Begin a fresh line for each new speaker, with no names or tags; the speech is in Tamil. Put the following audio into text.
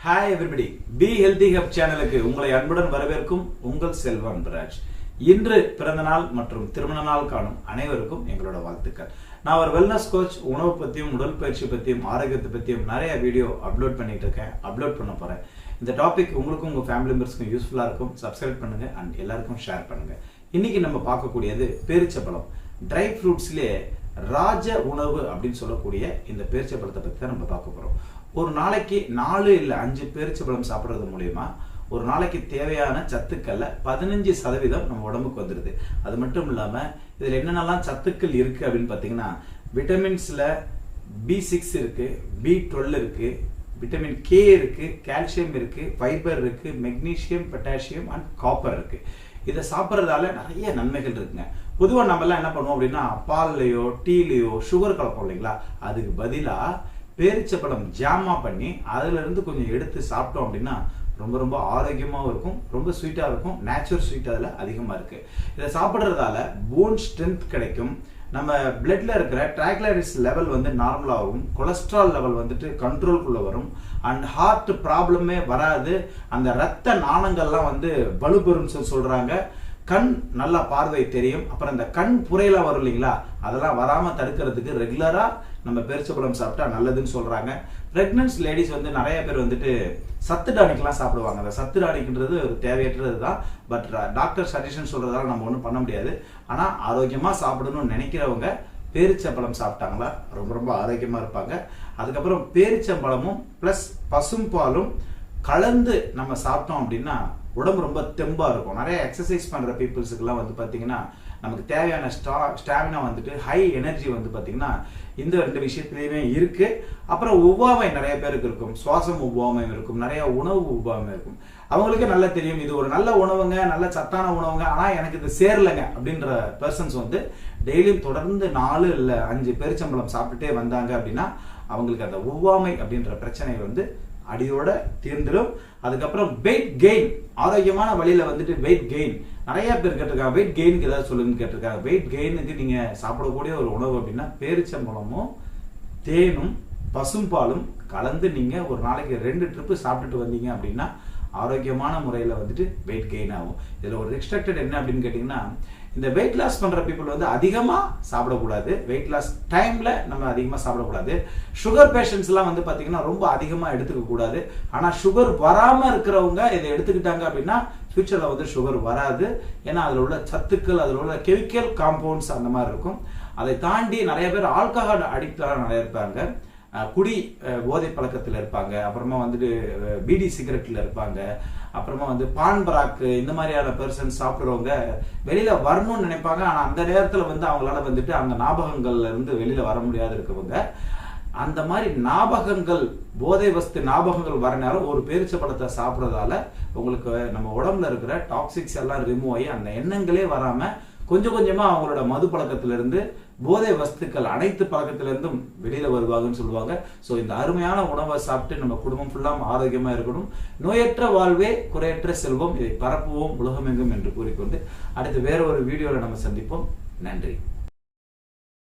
Hi everybody, Be Healthy Hub சேனலுக்கு உங்களை அன்புடன் வரவேற்கும் உங்கள் செல்வா அன்பராஜ். இன்று பிறந்த நாள் மற்றும் திருமண நாள் காணும் அனைவருக்கும் எங்களோட வாழ்த்துக்கள். நான் ஒரு வெல்னஸ் கோச், உணவு பத்தியும் உடல் பயிற்சி பத்தியும் ஆரோக்கியத்தை பத்தியும் நிறைய வீடியோ அப்லோட் பண்ணிட்டு இருக்கேன், அப்லோட் பண்ண போறேன். இந்த டாபிக் உங்களுக்கும் உங்க ஃபேமிலி மெம்பர்ஸ்க்கும் யூஸ்ஃபுல்லா இருக்கும். சப்ஸ்கிரைப் பண்ணுங்க அண்ட் எல்லாருக்கும் ஷேர் பண்ணுங்க. இன்னைக்கு நம்ம பார்க்கக்கூடியது பேரிச்சம்பழம். ட்ரை ஃப்ரூட்ஸ்லயே ராஜ உணவு அப்படின்னு சொல்லக்கூடிய இந்த பேரிச்சம்பழத்தை பத்தி தான் நம்ம பார்க்க போறோம். ஒரு நாளைக்கு 4 இல்ல 5 பேரிச்சம்பழம் சாப்பிடுறது மூலமா ஒரு நாளைக்கு தேவையான சத்துக்கள்ல 15% நம்ம உடம்புக்கு வந்துடுது. அது மட்டும் இல்லாம இதுல என்னென்னலாம் சத்துக்கள் இருக்கு அப்படின்னு பாத்தீங்கன்னா, விட்டமின்ஸ்ல B6 இருக்கு, B12 இருக்கு, விட்டமின் K இருக்கு, கால்சியம் இருக்கு, ஃபைபர் இருக்கு, மெக்னீசியம், பொட்டாசியம் அண்ட் காப்பர் இருக்கு. இதை சாப்பிட்றதால நிறைய நன்மைகள் இருக்குங்க. பொதுவாக நம்ம எல்லாம் என்ன பண்ணுவோம் அப்படின்னா, பால்லையோ டீலையோ சுகர் கலப்போம் இல்லைங்களா, அதுக்கு பதிலா பேரிச்சம்பழம் ஜாமா பண்ணி அதுல இருந்து கொஞ்சம் எடுத்து சாப்பிட்டோம் அப்படின்னா ரொம்ப ரொம்ப ஆரோக்கியமாகவும் இருக்கும், ரொம்ப ஸ்வீட்டாக இருக்கும். நேச்சுரல் ஸ்வீட் அதில் அதிகமாக இருக்கு. இதை சாப்பிட்றதால போன் ஸ்ட்ரென்த் கிடைக்கும். நம்ம பிளட்ல இருக்கிற ட்ரைக்ளைசரைட்ஸ் லெவல் வந்து நார்மலாகும், கொலஸ்ட்ரால் லெவல் வந்துட்டு கண்ட்ரோல்குள்ள வரும் அண்ட் ஹார்ட் ப்ராப்ளமே வராது. அந்த ரத்த நாணங்கள்லாம் வந்து வலுப்பெறும் சொல்றாங்க. கண் நல்லா பார்வை தெரியும். அப்புறம் இந்த கண் புரையெல்லாம் வரும் இல்லைங்களா, அதெல்லாம் வராம தடுக்கிறதுக்கு ரெகுலரா நம்ம பேரிச்சம்பழம் சாப்பிட்டா நல்லதுன்னு சொல்றாங்க. பிரெக்னன்ஸ் லேடிஸ் வந்து நிறைய பேர் வந்துட்டு சத்து டானிக்லாம் சாப்பிடுவாங்க. அந்த சத்து டானிக்ன்றது ஒரு தேவையற்றது தான். பட் டாக்டர் சஜஷன் சொல்றதால நம்ம ஒன்றும் பண்ண முடியாது. ஆனா ஆரோக்கியமா சாப்பிடணும்னு நினைக்கிறவங்க பேரிச்சம்பழம் சாப்பிட்டாங்களா ரொம்ப ரொம்ப ஆரோக்கியமா இருப்பாங்க. அதுக்கப்புறம் பேரிச்சம்பழமும் பிளஸ் பசும்பாலும் கலந்து நம்ம சாப்பிட்டோம் அப்படின்னா உடம்பு ரொம்ப தெம்பா இருக்கும். நிறைய எக்ஸசைஸ் பண்ற பீப்புள்ஸுக்கெல்லாம் வந்து பாத்தீங்கன்னா நமக்கு தேவையான ஸ்டாமினா வந்துட்டு ஹை எனர்ஜி வந்து பாத்தீங்கன்னா இந்த 2 விஷயத்துலயுமே இருக்கு. அப்புறம் ஒவ்வாமை நிறைய பேருக்கு இருக்கும், சுவாசம் ஒவ்வாமை இருக்கும், நிறைய உணவு ஒவ்வாமை இருக்கும். அவங்களுக்கு நல்லா தெரியும் இது ஒரு நல்ல உணவுங்க, நல்ல சத்தான உணவுங்க, ஆனா எனக்கு இது சேரலைங்க அப்படின்ற பர்சன்ஸ் வந்து டெய்லியும் தொடர்ந்து 4 இல்ல 5 பேரிச்சம்பழம் சாப்பிட்டுட்டே வந்தாங்க அப்படின்னா அவங்களுக்கு அந்த ஒவ்வாமை அப்படின்ற பிரச்சனை வந்து அடியோட தீர்ந்துடும். அதுக்கப்புறம் வெயிட் கெயின், ஆரோக்கியமான வழியில வந்துட்டு வெயிட் கெயின் நிறைய பேர் கேட்டிருக்காங்க. வெயிட் கெயினுக்கு ஏதாவது சொல்லுன்னு கேட்டிருக்காங்க. வெயிட் கெயினுக்கு நீங்க சாப்பிடக்கூடிய ஒரு உணவு அப்படின்னா பேரிச்சம்பழமும் தேனும் பசும்பாலும் கலந்து நீங்க ஒரு நாளைக்கு 2 ட்ரிப்பு சாப்பிட்டுட்டு வந்தீங்க அப்படின்னா ஆரோக்கியமான முறையில வந்துட்டு வெயிட் கெயின் ஆகும். இதுல ஒரு ரெஸ்ட்ரிக்டட் என்ன அப்படின்னு கேட்டீங்கன்னா, இந்த வெயிட் லாஸ் பண்ற பீப்புள் வந்து அதிகமா சாப்பிடக்கூடாது. வெயிட் லாஸ் டைம்ல நம்ம அதிகமா சாப்பிடக்கூடாது. சுகர் பேஷண்ட்ஸ் எல்லாம் வந்து பாத்தீங்கன்னா ரொம்ப அதிகமா எடுத்துக்க கூடாது. ஆனா சுகர் வராம இருக்கிறவங்க இதை எடுத்துக்கிட்டாங்க அப்படின்னா ஃபியூச்சர்ல வந்து சுகர் வராது. ஏன்னா அதுல உள்ள சத்துக்கள், அதுல உள்ள கெமிக்கல் காம்பவுண்ட்ஸ் அந்த மாதிரி இருக்கும். அதை தாண்டி நிறைய பேர் ஆல்கஹால் அடிக்டாக நிறைய இருப்பாங்க, குடி போதை பழக்கத்தில் இருப்பாங்க, அப்புறமா வந்துட்டு பீடி சிகரெட்ல இருப்பாங்க, அப்புறமா வந்து பான் பராக்கு இந்த மாதிரியான பர்சன் சாப்பிட்றவங்க வெளியில வரணும்னு நினைப்பாங்க. ஆனா அந்த நேரத்துல வந்து அவங்களால வந்துட்டு அந்த ஞாபகங்கள்ல இருந்து வெளியில வர முடியாது இருக்கவங்க. அந்த மாதிரி ஞாபகங்கள், போதை வஸ்து ஞாபகங்கள் வர நேரம் ஒரு பேரிச்சம்பழத்தை சாப்பிட்றதால உங்களுக்கு நம்ம உடம்புல இருக்கிற டாக்ஸிக்ஸ் எல்லாம் ரிமூவ் ஆகி அந்த எண்ணங்களே வராம கொஞ்சம் கொஞ்சமா அவங்களோட மது பழக்கத்திலிருந்து, போதை வஸ்துக்கள் அனைத்து பழக்கத்திலிருந்தும் வெளியில வருவாங்கன்னு சொல்லுவாங்க. ஸோ இந்த அருமையான உணவை சாப்பிட்டு நம்ம குடும்பம் ஃபுல்லா ஆரோக்கியமா இருக்கணும். நோயற்ற வாழ்வே குறையற்ற செல்வம், இதை பரப்புவோம் உலகமெங்கும் என்று கூறிக்கொண்டு அடுத்து வேற ஒரு வீடியோல நம்ம சந்திப்போம். நன்றி.